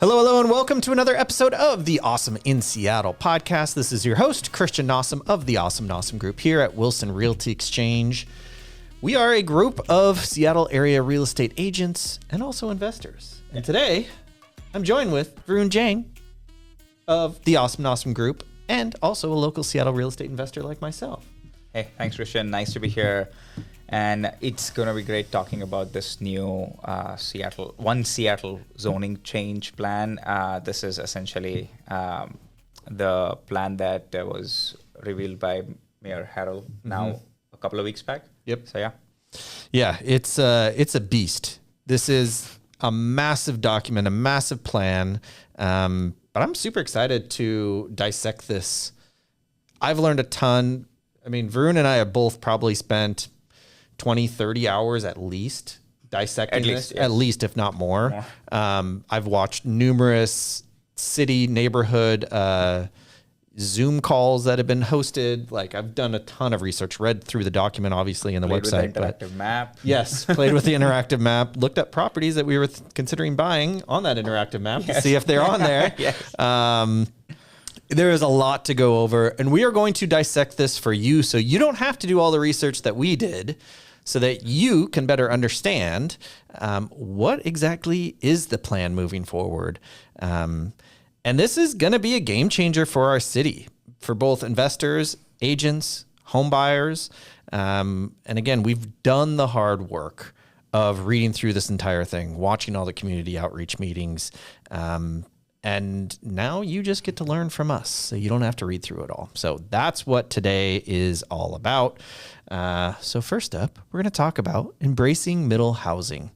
Hello, and welcome to another episode of the Awesome in Seattle podcast. This is your host, Christian Nossum of the Awesome Nossum Group here at Wilson Realty Exchange. We are a group of Seattle area real estate agents and also investors. And today, I'm joined with Varun Jain of the Awesome Nossum Group and also a local Seattle real estate investor like myself. Hey, thanks, Christian. Nice to be here. And it's going to be great talking about this new Seattle zoning change plan. This is essentially the plan that was revealed by Mayor Harrell now a couple of weeks back. Yep. So, yeah. Yeah, it's a beast. This is a massive document, a massive plan. But I'm super excited to dissect this. I've learned a ton. I mean, Varun and I have both probably spent 20, 30 hours at least dissecting this, yes. At least, if not more. I've watched numerous city, neighborhood Zoom calls that have been hosted. Like, I've done a ton of research, read through the document, obviously, in the website. With the interactive map. Yes, played with the interactive map, looked at properties that we were considering buying on that interactive map to see if they're on there. Yes. There is a lot to go over, and we are going to dissect this for you so you don't have to do all the research that we did, so that you can better understand what exactly is the plan moving forward. And this is going to be a game changer for our city, for both investors, agents, home buyers. And again, we've done the hard work of reading through this entire thing, watching all the community outreach meetings, and now you just get to learn from us, so you don't have to read through it all. So that's what today is all about. So first up, we're going to talk about embracing middle housing.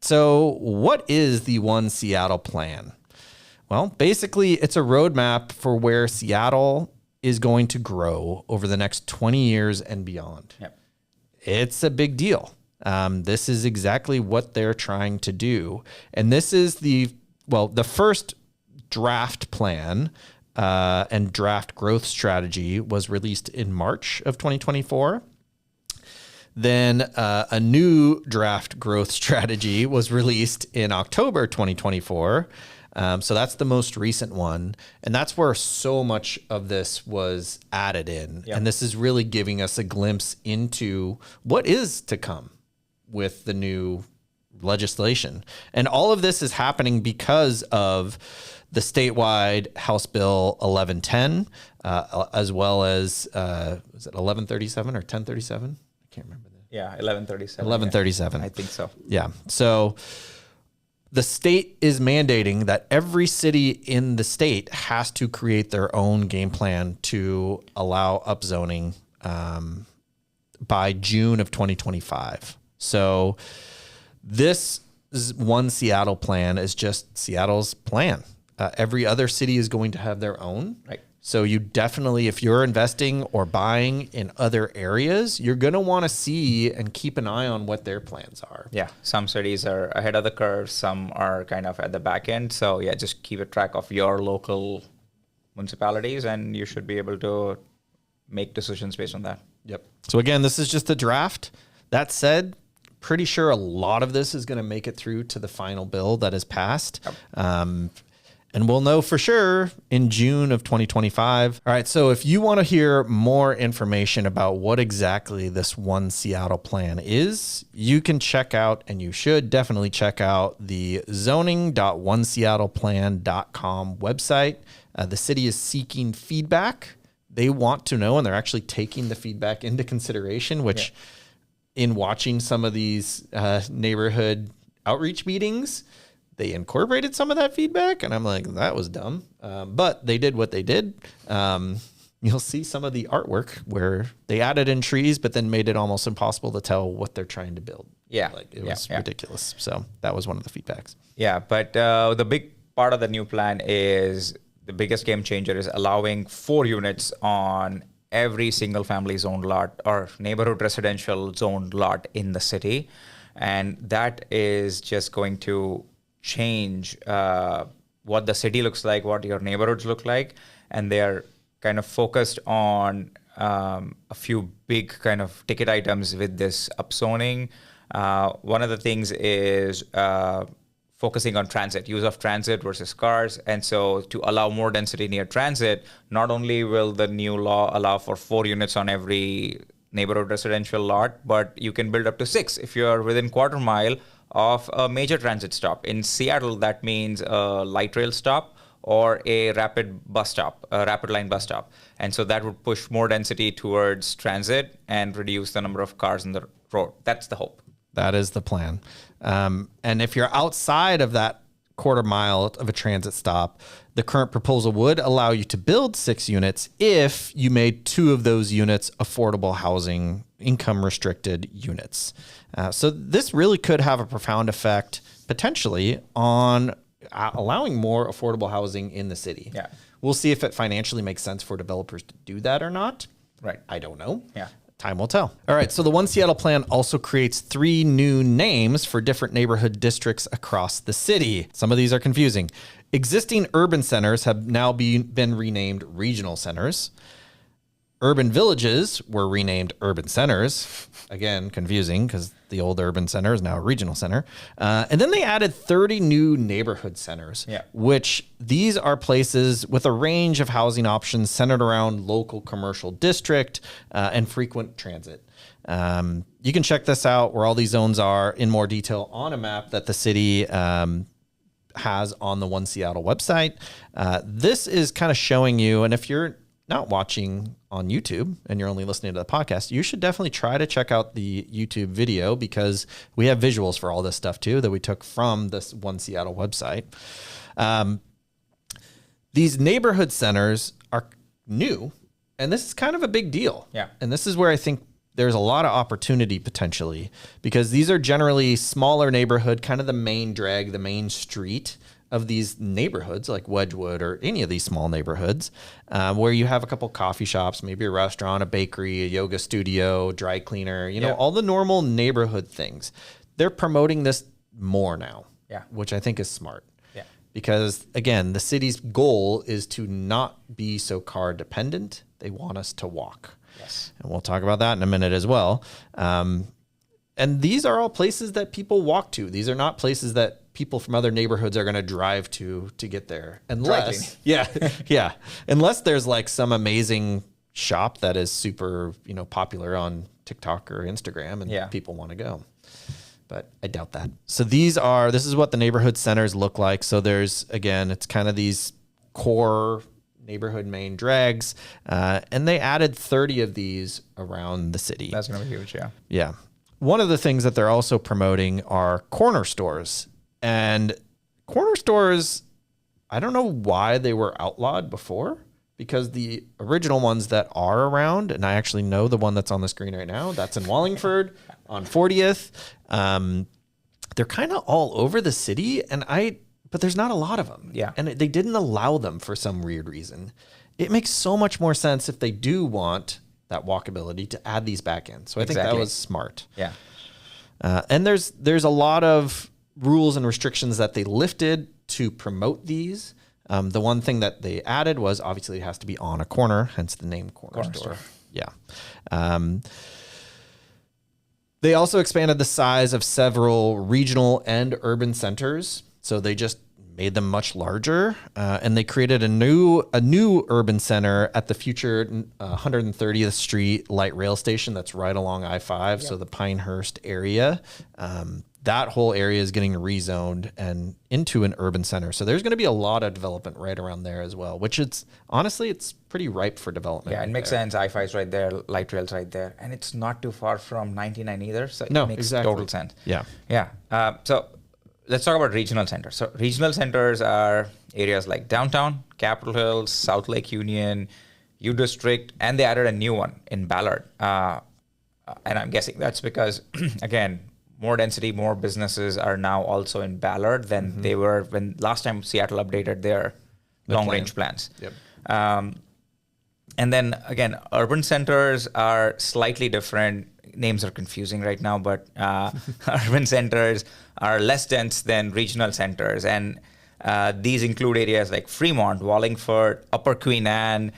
So what is the One Seattle plan? Well, basically, it's a roadmap for where Seattle is going to grow over the next 20 years and beyond. Yep. It's a big deal. This is exactly what they're trying to do. And this is the first draft plan and draft growth strategy was released in March of 2024. Then a new draft growth strategy was released in October 2024. So that's the most recent one. And that's where so much of this was added in. Yep. And this is really giving us a glimpse into what is to come with the new legislation. And all of this is happening because of the statewide House Bill 1110, as well as, is it 1137 or 1037? I can't remember that. Yeah, 1137. 1137. Yeah, I think so. Yeah. So the state is mandating that every city in the state has to create their own game plan to allow upzoning by June of 2025. So this One Seattle plan is just Seattle's plan. Every other city is going to have their own. Right. So you definitely, if you're investing or buying in other areas, you're going to want to see and keep an eye on what their plans are. Yeah. Some cities are ahead of the curve. Some are kind of at the back end. So yeah, just keep a track of your local municipalities and you should be able to make decisions based on that. Yep. So again, this is just a draft. That said, pretty sure a lot of this is going to make it through to the final bill that is passed. Yep. And we'll know for sure in June of 2025. All right, so if you want to hear more information about what exactly this One Seattle plan is, you can check out, and you should definitely check out, the zoning.oneseattleplan.com website. The city is seeking feedback. They want to know, and they're actually taking the feedback into consideration, which in watching some of these neighborhood outreach meetings, they incorporated some of that feedback, and I'm like, that was dumb. But they did what they did. You'll see some of the artwork where they added in trees, but then made it almost impossible to tell what they're trying to build. Yeah. Like, it was ridiculous. So that was one of the feedbacks. Yeah, but the big part of the new plan is the biggest game changer is allowing 4 units on every single family zoned lot or neighborhood residential zoned lot in the city. And that is just going to change what the city looks like, what your neighborhoods look like. And they're kind of focused on a few big kind of ticket items with this upzoning. One of the things is focusing on transit, use of transit versus cars. And so to allow more density near transit, not only will the new law allow for 4 units on every neighborhood residential lot, but you can build up to 6 if you're within quarter mile of a major transit stop. In Seattle, that means a light rail stop or a rapid line bus stop. And so that would push more density towards transit and reduce the number of cars on the road. That's the hope. That is the plan. And if you're outside of that quarter mile of a transit stop, the current proposal would allow you to build 6 units if you made 2 of those units affordable housing, income restricted units. So this really could have a profound effect potentially on allowing more affordable housing in the city. Yeah. We'll see if it financially makes sense for developers to do that or not. Right. I don't know. Yeah. Time will tell. All right. So the One Seattle plan also creates 3 new names for different neighborhood districts across the city. Some of these are confusing. Existing urban centers have now been renamed regional centers. Urban villages were renamed urban centers. Again, confusing because the old urban center is now a regional center. And then they added 30 new neighborhood centers, which these are places with a range of housing options centered around local commercial district and frequent transit. You can check this out where all these zones are in more detail on a map that the city has on the One Seattle website. This is kind of showing you, and if you're not watching on YouTube and you're only listening to the podcast, you should definitely try to check out the YouTube video because we have visuals for all this stuff too that we took from this One Seattle website. These neighborhood centers are new, and this is kind of a big deal. Yeah. And this is where I think there's a lot of opportunity potentially because these are generally smaller neighborhood, kind of the main drag, the main street of these neighborhoods like Wedgwood or any of these small neighborhoods where you have a couple coffee shops, maybe a restaurant, a bakery, a yoga studio, dry cleaner, you know, all the normal neighborhood things. They're promoting this more now, which I think is smart. Yeah. Because again, the city's goal is to not be so car dependent. They want us to walk. Yes. And we'll talk about that in a minute as well. And these are all places that people walk to. These are not places that people from other neighborhoods are going to drive to get there. Unless, unless there's like some amazing shop that is super, popular on TikTok or Instagram and people want to go. But I doubt that. So this is what the neighborhood centers look like. So there's, again, it's kind of these core neighborhood main drags. And they added 30 of these around the city. That's going to be huge, yeah. Yeah. One of the things that they're also promoting are corner stores. And corner stores, I don't know why they were outlawed before, because the original ones that are around, and I actually know the one that's on the screen right now, that's in Wallingford on 40th. They're kind of all over the city, but there's not a lot of them. Yeah. And they didn't allow them for some weird reason. It makes so much more sense if they do want that walkability to add these back in. So I think that was smart. Yeah. And there's a lot of rules and restrictions that they lifted to promote these. The one thing that they added was obviously it has to be on a corner, hence the name corner store. Yeah. They also expanded the size of several regional and urban centers. So they just made them much larger, and they created a new urban center at the future 130th Street light rail station that's right along I-5, so the Pinehurst area. That whole area is getting rezoned and into an urban center. So there's going to be a lot of development right around there as well, which it's pretty ripe for development. Yeah, it makes sense. I-5 is right there, light rail's right there, and it's not too far from 99 either, so it makes total sense. Yeah. Yeah. So let's talk about regional centers. So regional centers are areas like downtown, Capitol Hill, South Lake Union, U District, and they added a new one in Ballard. And I'm guessing that's because, again, more density, more businesses are now also in Ballard than they were when last time Seattle updated their long-range plans. Yep. And then, again, urban centers are slightly different. Names are confusing right now, but urban centers are less dense than regional centers. And these include areas like Fremont, Wallingford, Upper Queen Anne,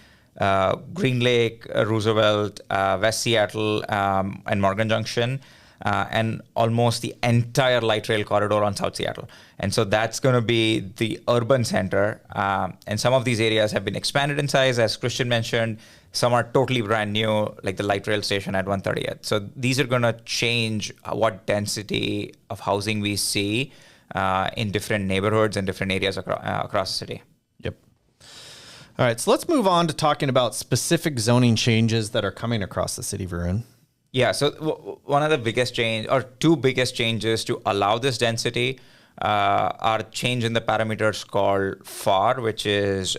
Green Lake, Roosevelt, West Seattle, and Morgan Junction. and almost the entire light rail corridor on South Seattle. And so that's going to be the urban center. And some of these areas have been expanded in size, as Christian mentioned. Some are totally brand new, like the light rail station at 130th. So these are going to change what density of housing we see in different neighborhoods and different areas across the city. Yep. All right, so let's move on to talking about specific zoning changes that are coming across the city, Varun. Yeah, so one of the biggest change, or two biggest changes to allow this density are change in the parameters called FAR, which is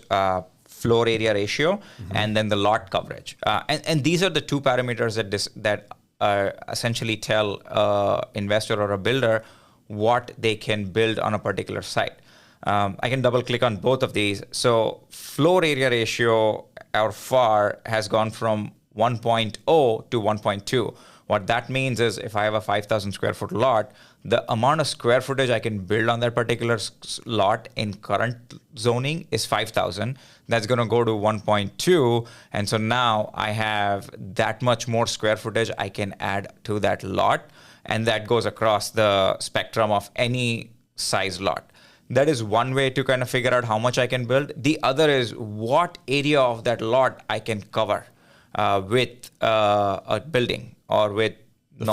floor area ratio, and then the lot coverage. And these are the two parameters that essentially tell an investor or a builder what they can build on a particular site. I can double click on both of these. So floor area ratio, or FAR, has gone from 1.0 to 1.2. What that means is if I have a 5,000 square foot lot, the amount of square footage I can build on that particular lot in current zoning is 5,000. That's going to go to 1.2. And so now I have that much more square footage I can add to that lot. And that goes across the spectrum of any size lot. That is one way to kind of figure out how much I can build. The other is what area of that lot I can cover with a building or with the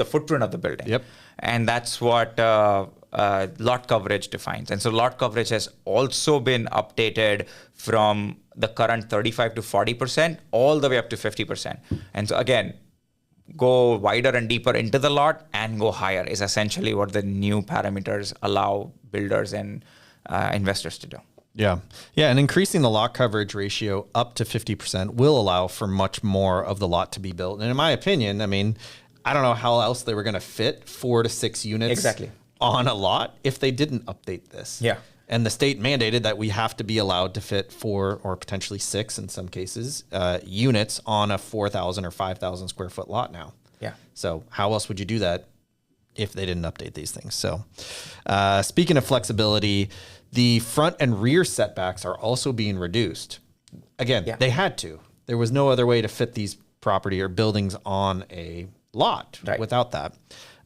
footprint of the building. Yep. And that's what lot coverage defines. And so lot coverage has also been updated from the current 35 to 40% all the way up to 50%. And so again, go wider and deeper into the lot and go higher is essentially what the new parameters allow builders and investors to do. Yeah. Yeah. And increasing the lot coverage ratio up to 50% will allow for much more of the lot to be built. And in my opinion, I mean, I don't know how else they were going to fit 4 to 6 units exactly on a lot if they didn't update this. Yeah. And the state mandated that we have to be allowed to fit 4 or potentially 6 in some cases units on a 4,000 or 5,000 square foot lot now. Yeah. So how else would you do that if they didn't update these things? So speaking of flexibility, the front and rear setbacks are also being reduced. Again, they had to. There was no other way to fit these property or buildings on a lot without that.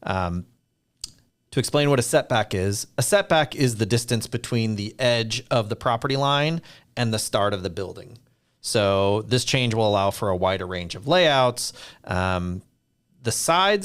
To explain what a setback is the distance between the edge of the property line and the start of the building. So this change will allow for a wider range of layouts. The side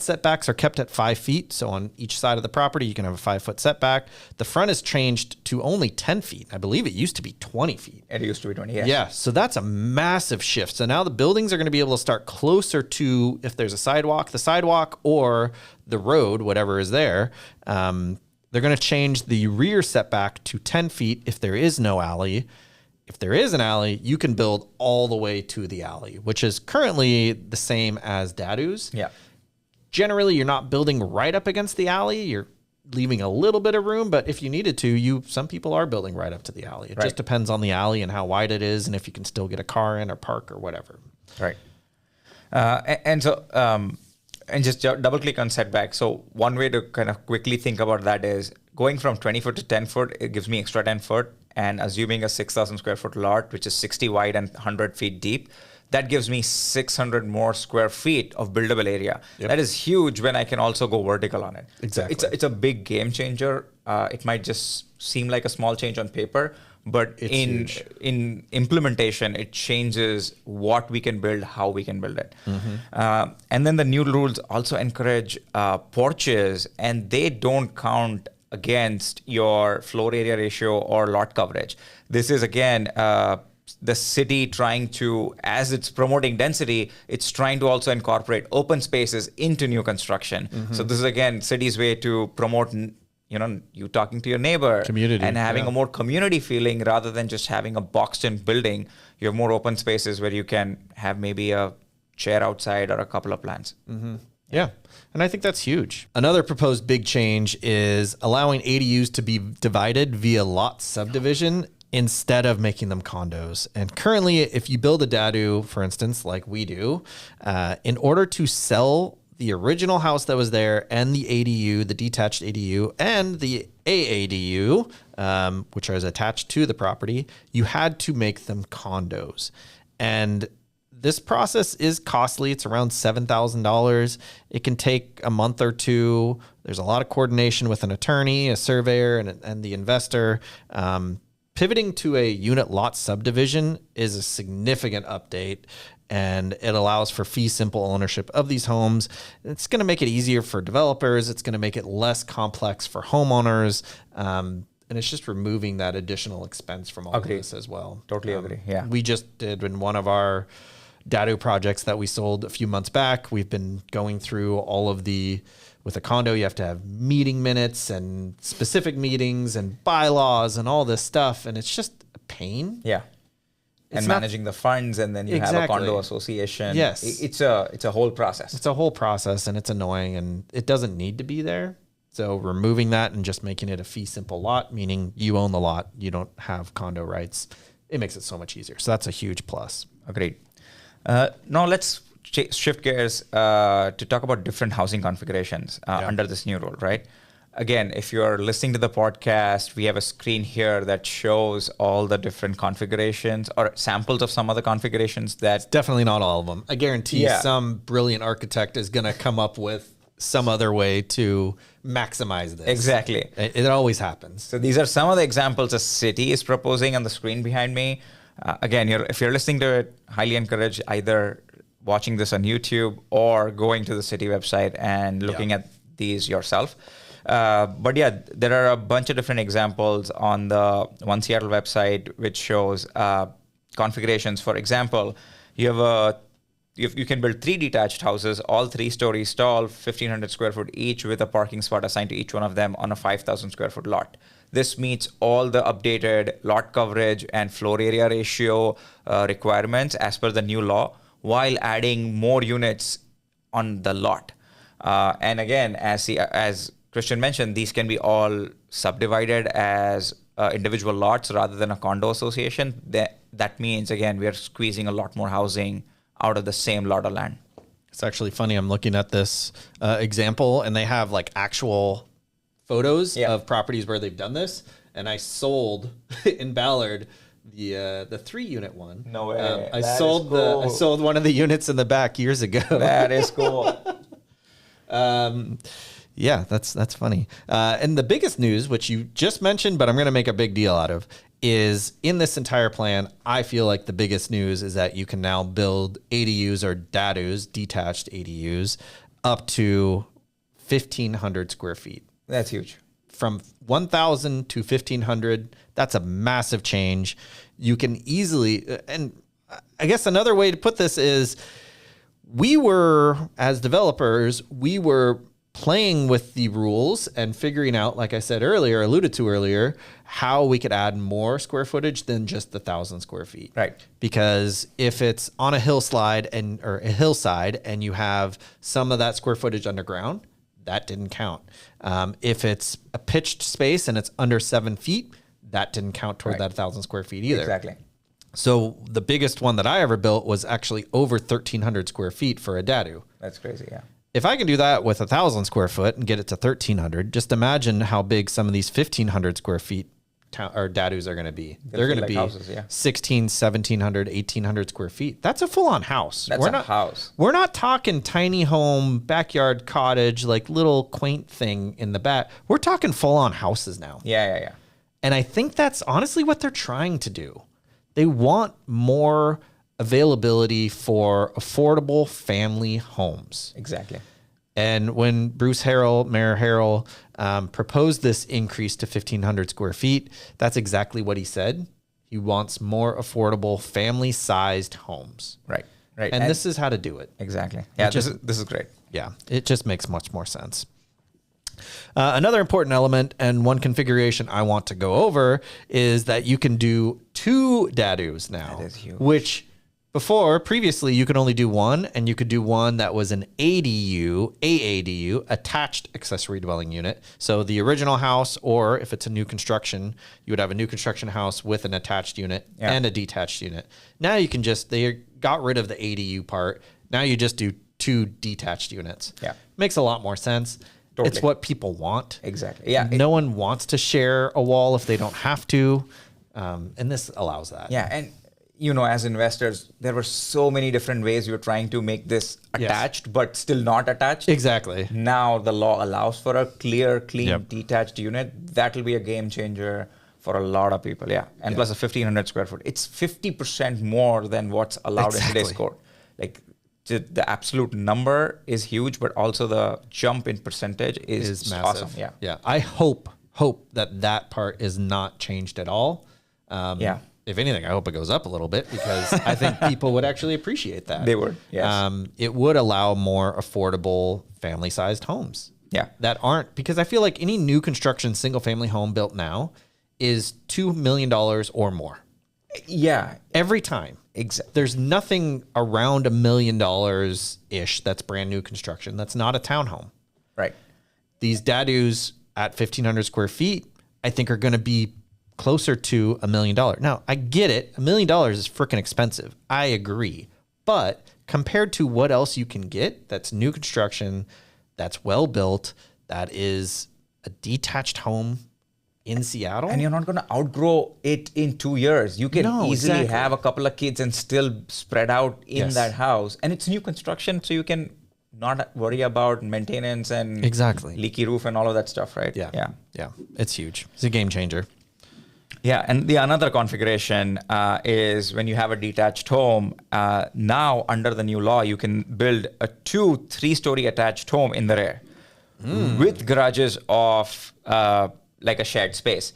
setbacks are kept at 5 feet. So on each side of the property, you can have a 5-foot setback. The front is changed to only 10 feet. I believe it used to be 20 feet. It used to be 20, yeah. Yeah, so that's a massive shift. So now the buildings are going to be able to start closer to, if there's a sidewalk, the sidewalk or the road, whatever is there. They're going to change the rear setback to 10 feet if there is no alley. If there is an alley, you can build all the way to the alley, which is currently the same as DADUs. Yeah. Generally, you're not building right up against the alley. You're leaving a little bit of room, but if you needed to, some people are building right up to the alley. It just depends on the alley and how wide it is and if you can still get a car in or park or whatever. Right. And just double click on setback. So one way to kind of quickly think about that is going from 20 foot to 10 foot, it gives me extra 10 foot. And assuming a 6,000 square foot lot, which is 60 wide and 100 feet deep, that gives me 600 more square feet of buildable area. Yep. That is huge when I can also go vertical on it. Exactly. So it's a big game changer. It might just seem like a small change on paper, but in implementation, it changes what we can build, how we can build it. Mm-hmm. And then the new rules also encourage porches, and they don't count against your floor area ratio or lot coverage. This is, again, the city trying to, as it's promoting density, it's trying to also incorporate open spaces into new construction. Mm-hmm. So this is, again, city's way to promote, you talking to your neighbor community, and having a more community feeling rather than just having a boxed-in building. You have more open spaces where you can have maybe a chair outside or a couple of plants. Mm-hmm. Yeah. And I think that's huge. Another proposed big change is allowing ADUs to be divided via lot subdivision instead of making them condos. And currently, if you build a DADU, for instance, like we do, in order to sell the original house that was there and the ADU, the detached ADU, and the AADU, which is attached to the property, you had to make them condos. And this process is costly. It's around $7,000. It can take a month or two. There's a lot of coordination with an attorney, a surveyor, and the investor. Pivoting to a unit lot subdivision is a significant update, and it allows for fee simple ownership of these homes. It's going to make it easier for developers. It's going to make it less complex for homeowners. And it's just removing that additional expense from all of this as well. Totally agree. Yeah. We just did in one of our DADU projects that we sold a few months back. We've been going through all of with a condo, you have to have meeting minutes and specific meetings and bylaws and all this stuff. And it's just a pain. Yeah. And managing the funds, and then you have a condo association. Yes. It's a whole process. It's a whole process, and it's annoying, and it doesn't need to be there. So removing that and just making it a fee simple lot, meaning you own the lot, you don't have condo rights, it makes it so much easier. So that's a huge plus. Agreed. Now let's shift gears to talk about different housing configurations under this new rule, right? Again, if you're listening to the podcast, we have a screen here that shows all the different configurations or samples of some of the configurations that... Definitely not all of them. I guarantee some brilliant architect is going to come up with some other way to maximize this. Exactly. It always happens. So these are some of the examples a city is proposing on the screen behind me. Again, if you're listening to it, highly encourage either watching this on YouTube or going to the city website and looking at these yourself. But yeah, there are a bunch of different examples on the One Seattle website, which shows configurations. For example, you can build 3 detached houses, all 3 stories tall, 1,500 square foot each, with a parking spot assigned to each one of them on a 5,000 square foot lot. This meets all the updated lot coverage and floor area ratio requirements as per the new law, while adding more units on the lot. And again, as Christian mentioned, these can be all subdivided as individual lots rather than a condo association. That means, again, we are squeezing a lot more housing out of the same lot of land. It's actually funny. I'm looking at this example, and they have like actual photos of properties where they've done this. And I sold in Ballard the 3-unit one. No way. I sold one of the units in the back years ago. That is cool. Yeah, that's funny. And the biggest news, which you just mentioned, but I'm going to make a big deal out of, is in this entire plan, I feel like the biggest news is that you can now build ADUs or DADUs, detached ADUs, up to 1,500 square feet. That's huge. From 1,000 to 1,500, that's a massive change. You can easily, and I guess another way to put this is, as developers, we were playing with the rules and figuring out, like I said earlier, alluded to earlier, how we could add more square footage than just the 1,000 square feet. Right. Because if it's on a hillside or a hillside and you have some of that square footage underground, that didn't count. If it's a pitched space and it's under 7 feet, that didn't count toward that 1,000 square feet either. Exactly. So the biggest one that I ever built was actually over 1,300 square feet for a DADU. That's crazy, yeah. If I can do that with 1,000 square foot and get it to 1,300, just imagine how big some of these 1,500 square feet or DADUs are going to be. They're going to be houses, 1,600, 1,700, 1,800 square feet. That's a full-on house. That's a house. We're not talking tiny home, backyard cottage, like little quaint thing in the back. We're talking full-on houses now. Yeah. And I think that's honestly what they're trying to do. They want more availability for affordable family homes. Exactly. And when Mayor Harrell, proposed this increase to 1,500 square feet, that's exactly what he said. He wants more affordable family-sized homes. Right. And this is how to do it. Exactly. Yeah, this is great. Yeah, it just makes much more sense. Another important element and one configuration I want to go over is that you can do 2 DADUs now. That is huge. Which previously you could only do one, and you could do one that was an AADU, attached accessory dwelling unit. So the original house, or if it's a new construction, you would have a new construction house with an attached unit and a detached unit. Now you can they got rid of the ADU part. Now you just do 2 detached units. Yeah. Makes a lot more sense. Totally. It's what people want. Exactly. Yeah. No one wants to share a wall if they don't have to. And this allows that. Yeah. And as investors, there were so many different ways you're trying to make this attached, but still not attached. Exactly. Now the law allows for a clear, clean, Yep. detached unit. That'll be a game changer for a lot of people. Yeah. And plus a 1,500 square foot. It's 50% more than what's allowed in today's Exactly. code. Like the absolute number is huge, but also the jump in percentage is massive. awesome. Yeah. Yeah. I hope that part is not changed at all. Yeah. If anything, I hope it goes up a little bit because I think people would actually appreciate that. They would, yes. It would allow more affordable family-sized homes. Yeah. That aren't, because I feel like any new construction single-family home built now is $2 million or more. Yeah. Every time. Exactly. There's nothing around $1 million-ish that's brand new construction. That's not a townhome. Right. These DADUs at 1,500 square feet, I think are going to be closer to $1 million. Now, I get it. $1 million is freaking expensive. I agree. But compared to what else you can get, that's new construction, that's well built, that is a detached home in Seattle. And you're not going to outgrow it in 2 years. You can easily exactly. have a couple of kids and still spread out in Yes. that house. And it's new construction, so you can not worry about maintenance and Exactly. leaky roof and all of that stuff, right? Yeah. Yeah. Yeah. It's huge. It's a game changer. Yeah, and the another configuration is when you have a detached home. Now, under the new law, you can build a 2-3-story attached home in the rear with garages of like a shared space.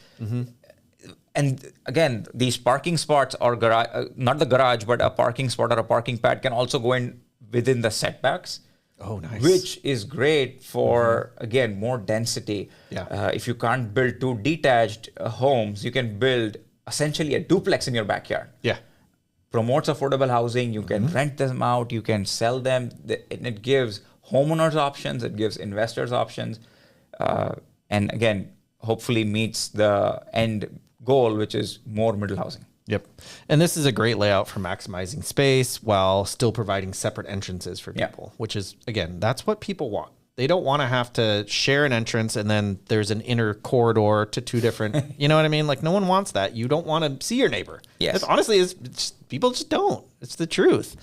And again, these parking spots or garage, not the garage, but a parking spot or a parking pad can also go in within the setbacks. Oh, nice. Which is great for, again, more density. Yeah. If you can't build 2 detached homes, you can build essentially a duplex in your backyard. Yeah. Promotes affordable housing. You can rent them out. You can sell them. And it gives homeowners options. It gives investors options. And again, hopefully meets the end goal, which is more middle housing. Yep. And this is a great layout for maximizing space while still providing separate entrances for people, which is, again, that's what people want. They don't want to have to share an entrance and then there's an inner corridor to 2 different, you know what I mean? Like no one wants that. You don't want to see your neighbor. Yes. Honestly, it's people just don't. It's the truth.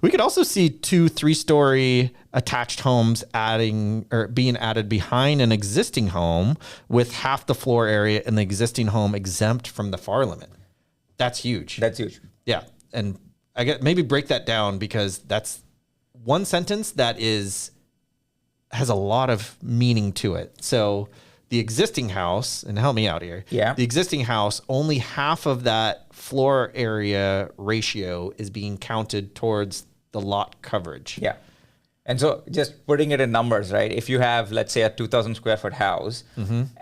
We could also see 2-3-story attached homes being added behind an existing home with half the floor area in the existing home exempt from the FAR limit. That's huge. That's huge. Yeah. And I get maybe break that down because that's one sentence that has a lot of meaning to it. So the existing house, and help me out here. Yeah. The existing house, only half of that floor area ratio is being counted towards the lot coverage. Yeah. And so just putting it in numbers, right? If you have, let's say, a 2,000 square foot house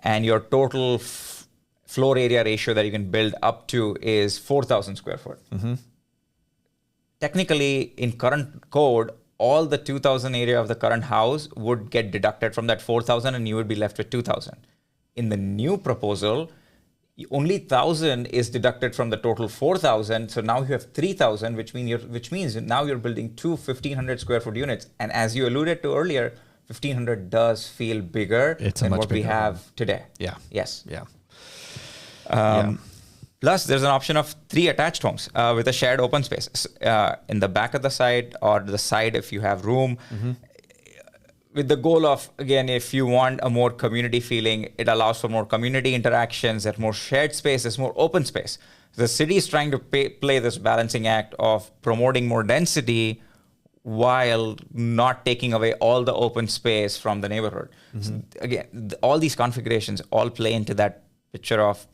and your total floor area ratio that you can build up to is 4,000 square foot. Technically, in current code, all the 2,000 area of the current house would get deducted from that 4,000 and you would be left with 2,000. In the new proposal, only 1,000 is deducted from the total 4,000. So now you have 3,000, which means now you're building 2 1,500 square foot units. And as you alluded to earlier, 1,500 does feel bigger than what we have today. Yeah. Yes. Yeah. Plus, there's an option of 3 attached homes with a shared open space in the back of the side or the side if you have room. With the goal of, again, if you want a more community feeling, it allows for more community interactions, there's more shared space, there's more open space. The city is trying to play this balancing act of promoting more density while not taking away all the open space from the neighborhood. So again, all these configurations all play into that picture of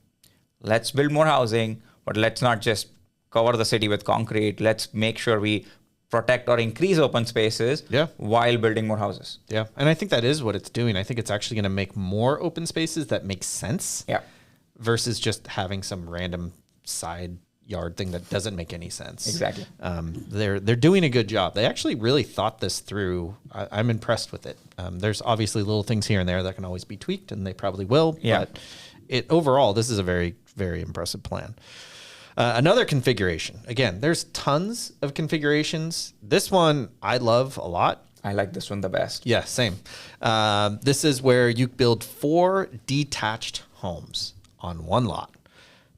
let's build more housing, but let's not just cover the city with concrete. Let's make sure we protect or increase open spaces while building more houses. Yeah. And I think that is what it's doing. I think it's actually going to make more open spaces that make sense versus just having some random side yard thing that doesn't make any sense. Exactly. They're doing a good job. They actually really thought this through. I'm impressed with it. There's obviously little things here and there that can always be tweaked, and they probably will. Yeah. But overall, this is a very, very impressive plan. Another configuration. Again, there's tons of configurations. This one I love a lot. I like this one the best. Yeah, same. This is where you build 4 detached homes on one lot.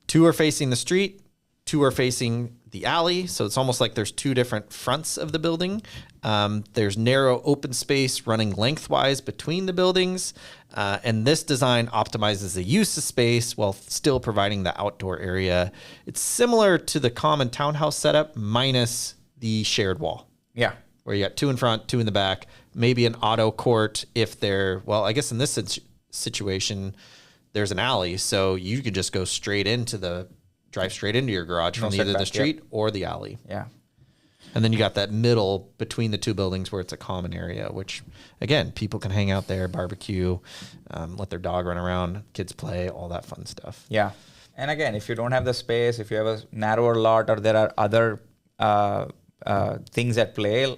2 are facing the street, 2 are facing the alley, so it's almost like there's 2 different fronts of the building. There's narrow open space running lengthwise between the buildings, and this design optimizes the use of space while still providing the outdoor area. It's similar to the common townhouse setup minus the shared wall. Yeah. Where you got 2 in front, 2 in the back, maybe an auto court if they're, well, I guess in this situation, there's an alley, so you could just go drive straight into your garage from either the street or the alley. Yeah. And then you got that middle between the 2 buildings where it's a common area, which, again, people can hang out there, barbecue, let their dog run around, kids play, all that fun stuff. Yeah. And again, if you don't have the space, if you have a narrower lot or there are other things at play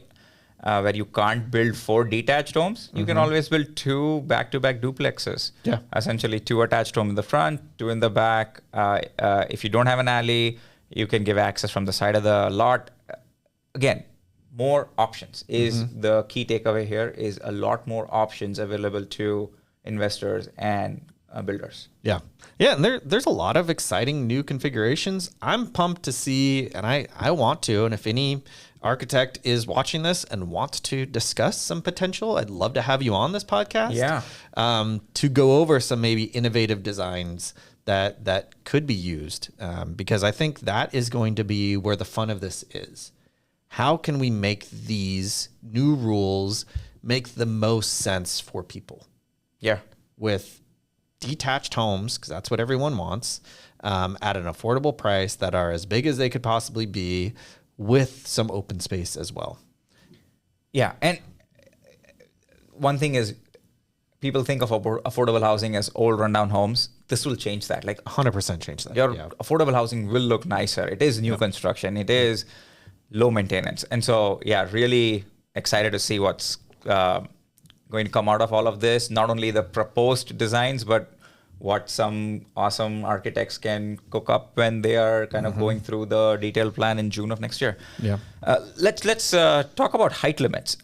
where you can't build 4 detached homes, you can always build 2 back-to-back duplexes. Yeah. Essentially 2 attached homes in the front, 2 in the back. If you don't have an alley, you can give access from the side of the lot. Again, more options is the key takeaway here, is a lot more options available to investors and builders. Yeah. Yeah. And there's a lot of exciting new configurations. I'm pumped to see, and I want to, and if any architect is watching this and wants to discuss some potential, I'd love to have you on this podcast. Yeah. To go over some maybe innovative designs that could be used, because I think that is going to be where the fun of this is. How can we make these new rules make the most sense for people? Yeah. With detached homes, because that's what everyone wants, at an affordable price that are as big as they could possibly be, with some open space as well. Yeah. And one thing is, people think of affordable housing as old rundown homes. This will change that. Like 100% change that. Your affordable housing will look nicer. It is new construction. It is low maintenance. And so, yeah, really excited to see what's going to come out of all of this. Not only the proposed designs, but what some awesome architects can cook up when they are kind of going through the detailed plan in June of next year. Yeah. Let's talk about height limits.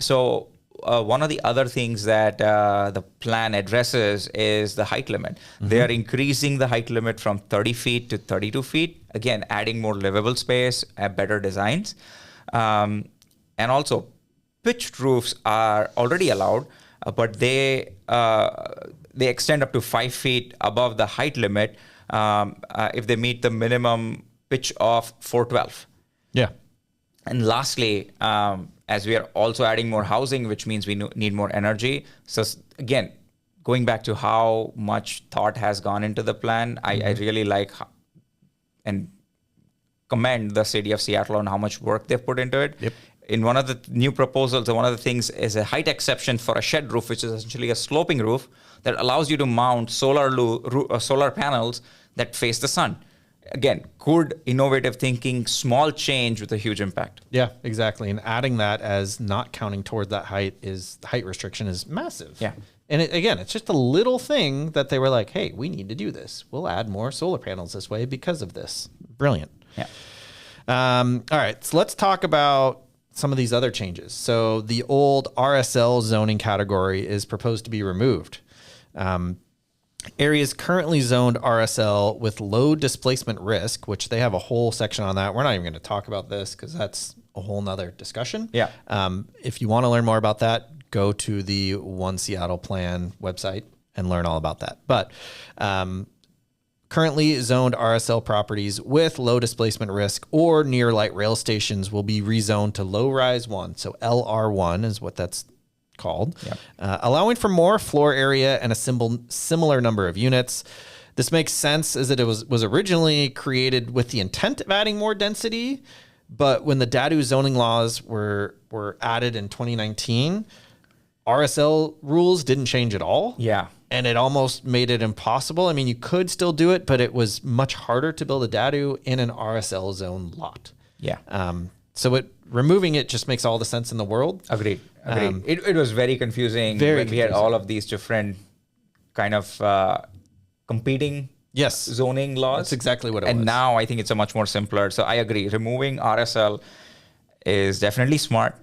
So one of the other things that the plan addresses is the height limit. They are increasing the height limit from 30 feet to 32 feet. Again, adding more livable space, better designs. And also, pitched roofs are already allowed, but they extend up to 5 feet above the height limit if they meet the minimum pitch of 412. Yeah. And lastly, as we are also adding more housing, which means we need more energy. So again, going back to how much thought has gone into the plan, I really like and commend the city of Seattle on how much work they've put into it. Yep. In one of the new proposals, one of the things is a height exception for a shed roof, which is essentially a sloping roof that allows you to mount solar panels that face the sun. Again, good, innovative thinking, small change with a huge impact. Yeah, exactly. And adding that as not counting toward that height restriction is massive. Yeah. And again, it's just a little thing that they were like, hey, we need to do this. We'll add more solar panels this way because of this. Brilliant. Yeah. All right. So let's talk about some of these other changes. So the old RSL zoning category is proposed to be removed. Areas currently zoned RSL with low displacement risk, which they have a whole section on that. We're not even going to talk about this because that's a whole nother discussion. Yeah. If you want to learn more about that, go to the One Seattle Plan website and learn all about that. But currently zoned RSL properties with low displacement risk or near light rail stations will be rezoned to low rise 1. So LR1 is what that's called, Yep. Allowing for more floor area and a similar number of units. This makes sense as it was originally created with the intent of adding more density, but when the DADU zoning laws were added in 2019, RSL rules didn't change at all. Yeah. And it almost made it impossible. I mean, you could still do it, but it was much harder to build a DADU in an RSL zone lot. Yeah. So removing it just makes all the sense in the world. Agreed. It was very confusing Very when we had all of these different kind of competing zoning laws. That's exactly what it was. And now I think it's a much more simpler. So I agree. Removing RSL is definitely smart.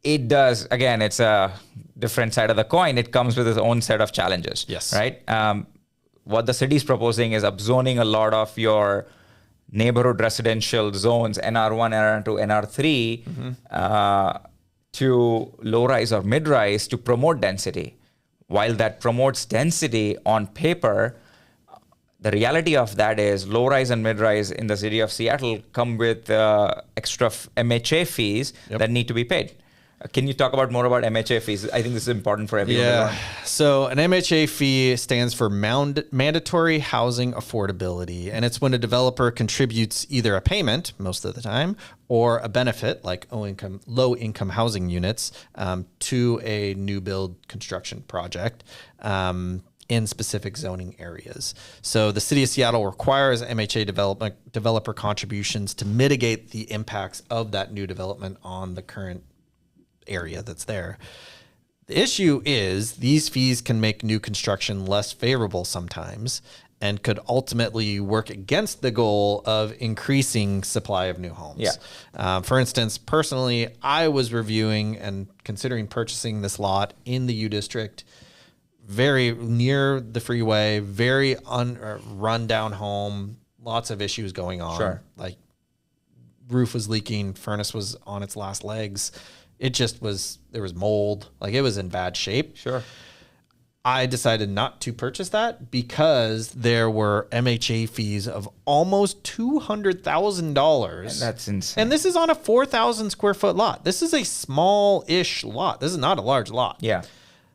It does, again, it's a different side of the coin. It comes with its own set of challenges. Yes. Right? what the city is proposing is upzoning a lot of your neighborhood residential zones, NR1, NR2, NR3, to low-rise or mid-rise to promote density. While that promotes density on paper, the reality of that is low-rise and mid-rise in the city of Seattle come with extra MHA fees that need to be paid. Can you talk about more about MHA fees? I think this is important for everyone to learn. So an MHA fee stands for mandatory housing affordability. And it's when a developer contributes either a payment, most of the time, or a benefit, like low income housing units, to a new build construction project in specific zoning areas. So the city of Seattle requires MHA developer contributions to mitigate the impacts of that new development on the current area that's there. The issue is these fees can make new construction less favorable sometimes and could ultimately work against the goal of increasing supply of new homes. For instance, personally, I was reviewing and considering purchasing this lot in the U District, very near the freeway, very run down home, lots of issues going on. Like roof was leaking, furnace was on its last legs. It just was, there was mold, like it was in bad shape. I decided not to purchase that because there were MHA fees of almost $200,000. That's insane. And this is on a 4,000 square foot lot. This is a small-ish lot. This is not a large lot.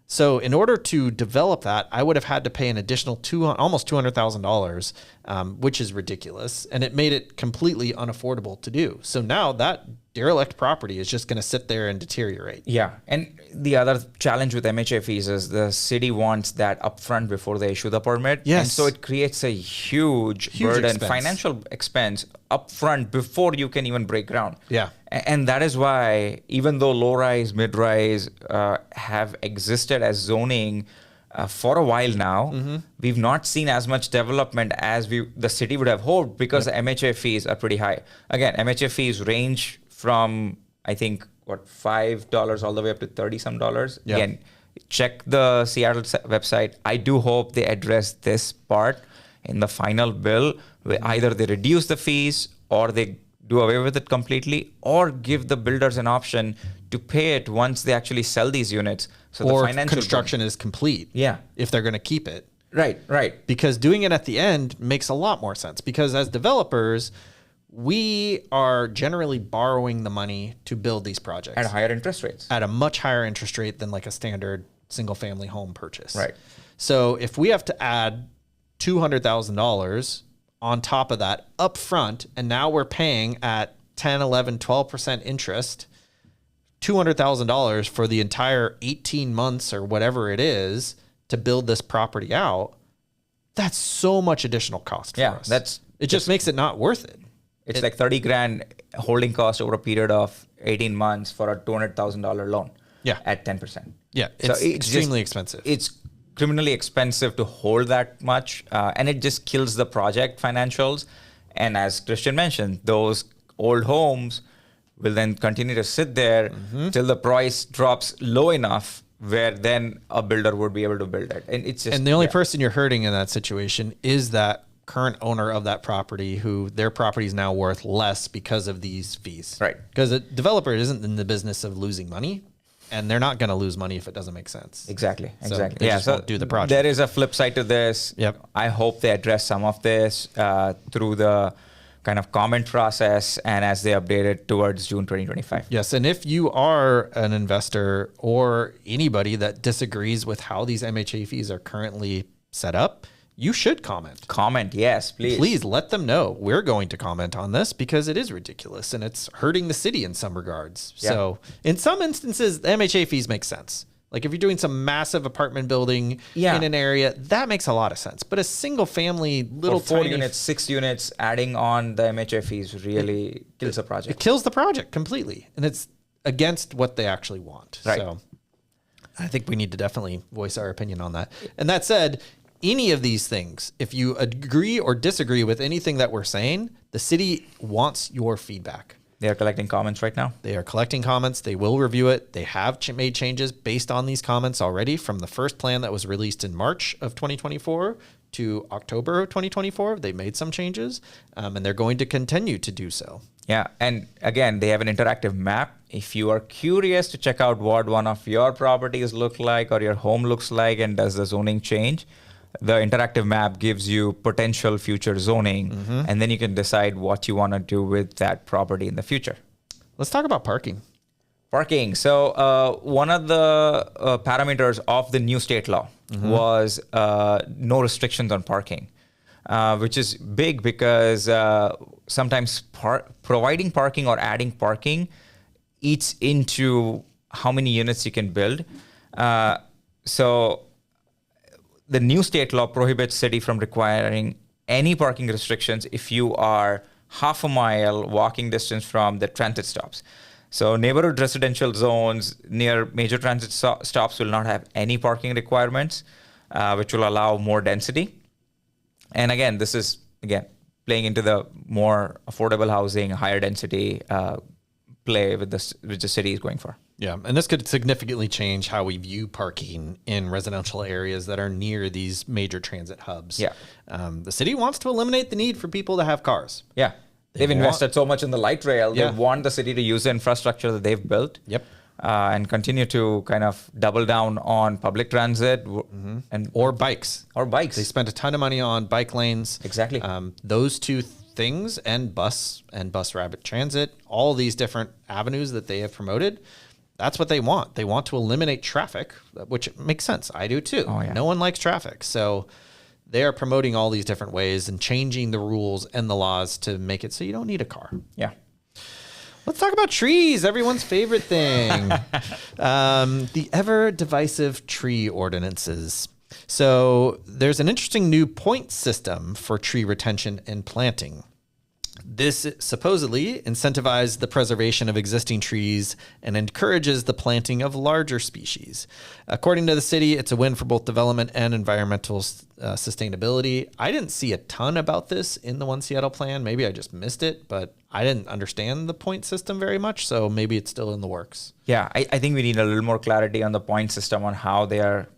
So in order to develop that, I would have had to pay an additional almost $200,000, which is ridiculous. And it made it completely unaffordable to do. So now that derelict property is just going to sit there and deteriorate. And the other challenge with MHA fees is the city wants that upfront before they issue the permit. And so it creates a huge burden, financial expense upfront before you can even break ground. And that is why, even though low-rise, mid-rise have existed as zoning for a while now, we've not seen as much development as the city would have hoped because the MHA fees are pretty high. Again, MHA fees range from, I think, $5 all the way up to $30-some. Again, check the Seattle website. I do hope they address this part in the final bill, where either they reduce the fees or they do away with it completely, or give the builders an option to pay it once they actually sell these units. So or the financial construction is complete. If they're going to keep it. Right. Because doing it at the end makes a lot more sense. Because as developers, we are generally borrowing the money to build these projects. At higher interest rates. At a much higher interest rate than like a standard single family home purchase. Right. So if we have to add $200,000 on top of that up front, and now we're paying at 10, 11, 12% interest, $200,000 for the entire 18 months or whatever it is to build this property out, that's so much additional cost for us. It just makes it not worth it. It's like $30,000 holding cost over a period of 18 months for a $200,000 loan. At 10%. It's extremely expensive. It's criminally expensive to hold that much, and it just kills the project financials. And as Christian mentioned, those old homes will then continue to sit there till the price drops low enough where then a builder would be able to build it. And it's just, and the only person you're hurting in that situation is that current owner of that property, who their property is now worth less because of these fees. Because a developer isn't in the business of losing money. And they're not going to lose money if it doesn't make sense. Exactly. So they just won't do the project. There is a flip side to this. I hope they address some of this through the kind of comment process and as they update it towards June 2025. Yes, and if you are an investor or anybody that disagrees with how these MHA fees are currently set up, you should comment. Yes, please. Please let them know. We're going to comment on this because it is ridiculous and it's hurting the city in some regards. So in some instances, the MHA fees make sense. Like if you're doing some massive apartment building in an area, that makes a lot of sense. But a single family, little 4 units, 6 units, adding on the MHA fees really kills the project. It kills the project completely. And it's against what they actually want. So I think we need to definitely voice our opinion on that. And that said, any of these things, if you agree or disagree with anything that we're saying, the city wants your feedback. They are collecting comments right now. They are collecting comments. They will review it. They have made changes based on these comments already from the first plan that was released in March of 2024 to October of 2024. They made some changes, and they're going to continue to do so. Yeah. And again, they have an interactive map. If you are curious to check out what one of your properties look like or your home looks like and does the zoning change, the interactive map gives you potential future zoning, and then you can decide what you want to do with that property in the future. Let's talk about parking. Parking. So one of the parameters of the new state law was no restrictions on parking, which is big because sometimes providing parking or adding parking eats into how many units you can build. So the new state law prohibits city from requiring any parking restrictions if you are half a mile walking distance from the transit stops. So neighborhood residential zones near major transit stops will not have any parking requirements, which will allow more density. And again, this is, playing into the more affordable housing, higher density play with which the city is going for. Yeah, and this could significantly change how we view parking in residential areas that are near these major transit hubs. Yeah. The city wants to eliminate the need for people to have cars. Yeah. They've invested so much in the light rail. Yeah. They want the city to use the infrastructure that they've built. Yep. And continue to kind of double down on public transit and Or bikes. bikes. They spent a ton of money on bike lanes. Exactly. Those two things and bus rapid transit, all these different avenues that they have promoted, that's what they want. They want to eliminate traffic, which makes sense. I do too. Oh, yeah. No one likes traffic. So they are promoting all these different ways and changing the rules and the laws to make it so you don't need a car. Yeah. Let's talk about trees, everyone's favorite thing. The ever divisive tree ordinances. So there's an interesting new point system for tree retention and planting. This supposedly incentivizes the preservation of existing trees and encourages the planting of larger species. According to the city, it's a win for both development and environmental sustainability. I didn't see a ton about this in the One Seattle plan. Maybe I just missed it, but I didn't understand the point system very much, so maybe it's still in the works. Yeah, I think we need a little more clarity on the point system on how they are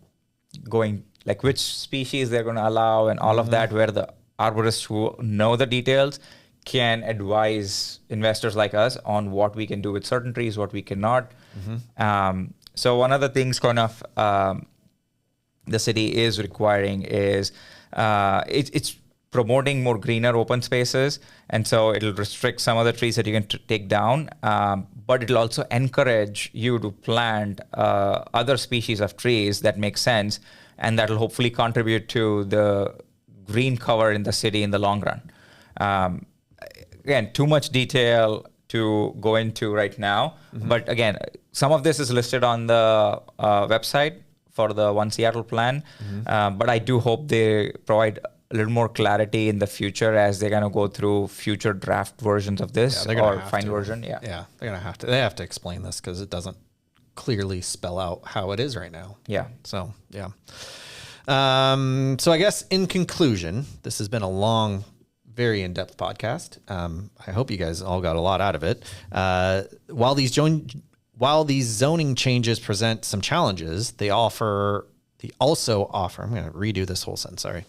going, like which species they're going to allow and all of that, where the arborists who know the details can advise investors like us on what we can do with certain trees, what we cannot. So one of the things kind of the city is requiring is it's promoting more greener open spaces. And so it'll restrict some of the trees that you can take down, but it'll also encourage you to plant other species of trees that make sense. And that'll hopefully contribute to the green cover in the city in the long run. Again, too much detail to go into right now. But again, some of this is listed on the website for the One Seattle plan. But I do hope they provide a little more clarity in the future as they're going to go through future draft versions of this or final version. Yeah, they're going to have to. They have to explain this because it doesn't clearly spell out how it is right now. Yeah. So, yeah. So I guess in conclusion, this has been a long, very in-depth podcast. I hope you guys all got a lot out of it. While these zoning changes present some challenges, they also offer, I'm going to redo this whole sentence, sorry.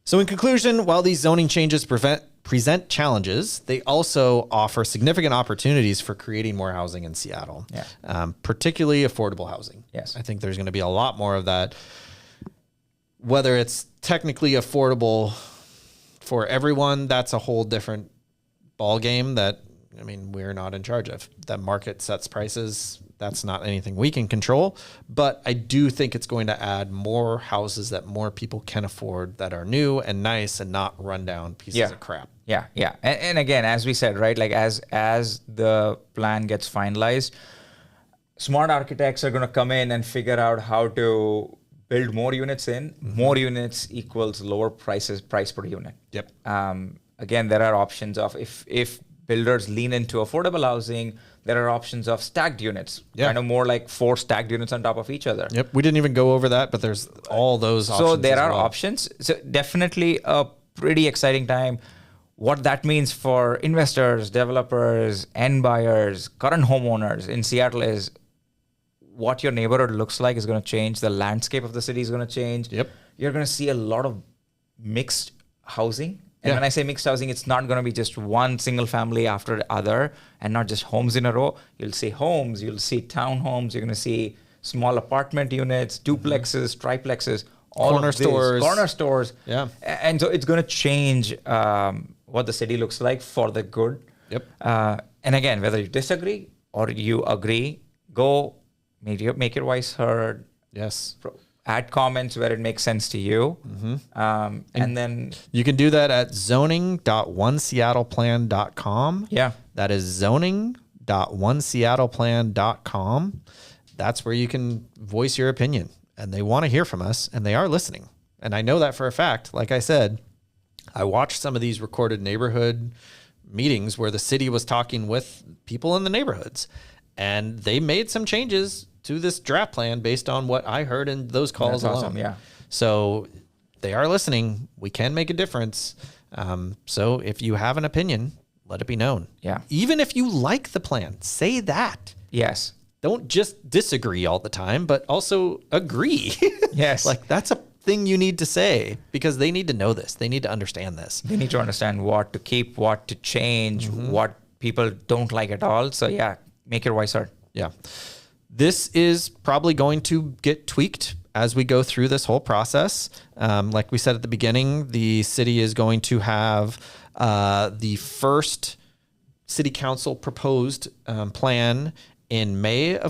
So in conclusion, while these zoning changes present challenges, they also offer significant opportunities for creating more housing in Seattle, particularly affordable housing. Yes. I think there's going to be a lot more of that. Whether it's technically affordable for everyone, that's a whole different ball game that, I mean, we're not in charge of. The market sets prices. That's not anything we can control. But I do think it's going to add more houses that more people can afford that are new and nice and not rundown pieces of crap. Yeah. And again, as we said, right, like as the plan gets finalized, smart architects are going to come in and figure out how to build more units in. More units equals lower price per unit. Yep. Again, there are options of if builders lean into affordable housing, there are options of stacked units, kind of more like 4 stacked units on top of each other. Yep. We didn't even go over that, but there's all those options. So there are options. So definitely a pretty exciting time. what that means for investors, developers, end buyers, current homeowners in Seattle is what your neighborhood looks like is going to change. The landscape of the city is going to change. Yep. You're going to see a lot of mixed housing. And Yeah. when I say mixed housing, it's not going to be just one single family after the other and not just homes in a row. You'll see homes, you'll see townhomes, you're going to see small apartment units, duplexes, triplexes, all Corner of these. stores. Corner stores. Yeah. And so it's going to change what the city looks like for the good. Yep. And again, whether you disagree or you agree, go make your voice heard. Yes. Add comments where it makes sense to you. And then You can do that at zoning.oneseattleplan.com. Yeah. That is zoning.oneseattleplan.com. That's where you can voice your opinion. And they want to hear from us, and they are listening. And I know that for a fact. Like I said, I watched some of these recorded neighborhood meetings where the city was talking with people in the neighborhoods, and they made some changes to this draft plan based on what I heard in those calls That's alone. awesome, yeah. So they are listening. We can make a difference. So if you have an opinion, let it be known. Yeah. Even if you like the plan, say that. Yes. Don't just disagree all the time, but also agree. Yes. Like that's a thing you need to say because they need to know this. They need to understand this. They need to understand what to keep, what to change, what people don't like at all. So yeah, make your voice heard. Yeah. This is probably going to get tweaked as we go through this whole process. Like we said at the beginning, the city is going to have the first city council proposed plan in March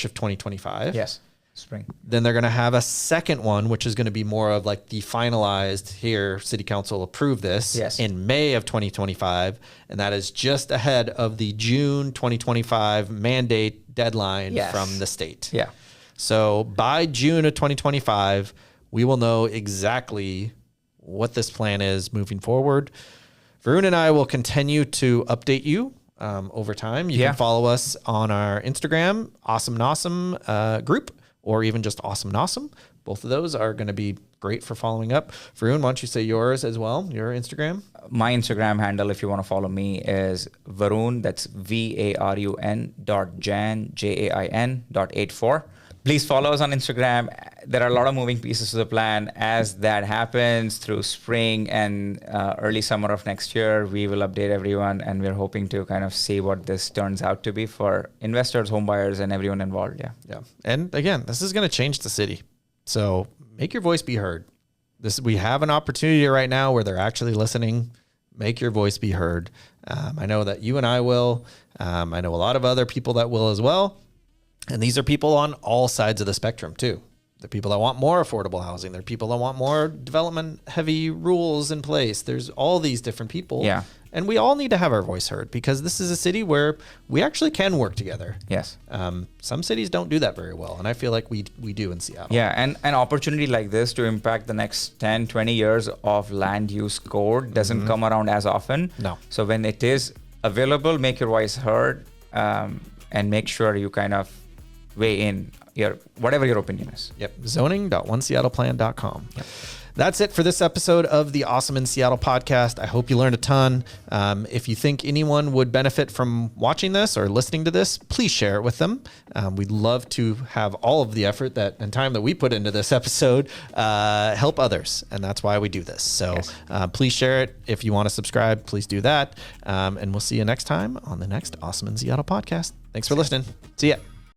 of 2025. Yes. Spring. Then they're going to have a second one, which is going to be more of like the finalized here, city council approved this Yes. in May of 2025. And that is just ahead of the June 2025 mandate deadline Yes. from the state. Yeah. So by June of 2025, we will know exactly what this plan is moving forward. Varun and I will continue to update you over time. You Yeah. can follow us on our Instagram, Awesome Nossum group, or even just Awesome Nossum. Both of those are going to be great for following up. Varun, why don't you say yours as well, your Instagram? My Instagram handle, if you want to follow me, is Varun. That's VARUN.Jan, JAIN.84. Please follow us on Instagram. There are a lot of moving pieces to the plan. As that happens through spring and early summer of next year, we will update everyone, and we're hoping to kind of see what this turns out to be for investors, home buyers, and everyone involved. Yeah. Yeah. And again, this is going to change the city. So make your voice be heard. We have an opportunity right now where they're actually listening. Make your voice be heard. I know that you and I will. I know a lot of other people that will as well. And these are people on all sides of the spectrum too. They're people that want more affordable housing. They're people that want more development heavy rules in place. There's all these different people. Yeah. And we all need to have our voice heard because this is a city where we actually can work together. Yes. Some cities don't do that very well. And I feel like we do in Seattle. Yeah, and an opportunity like this to impact the next 10, 20 years of land use code doesn't come around as often. No. So when it is available, make your voice heard, and make sure you kind of weigh in whatever your opinion is. Yep. Zoning.oneseattleplan.com. Yep. That's it for this episode of the Awesome in Seattle podcast. I hope you learned a ton. If you think anyone would benefit from watching this or listening to this, please share it with them. We'd love to have all of the effort and time that we put into this episode help others. And that's why we do this. So Yes. Please share it. If you want to subscribe, please do that. And we'll see you next time on the next Awesome in Seattle podcast. Thanks for listening. See ya.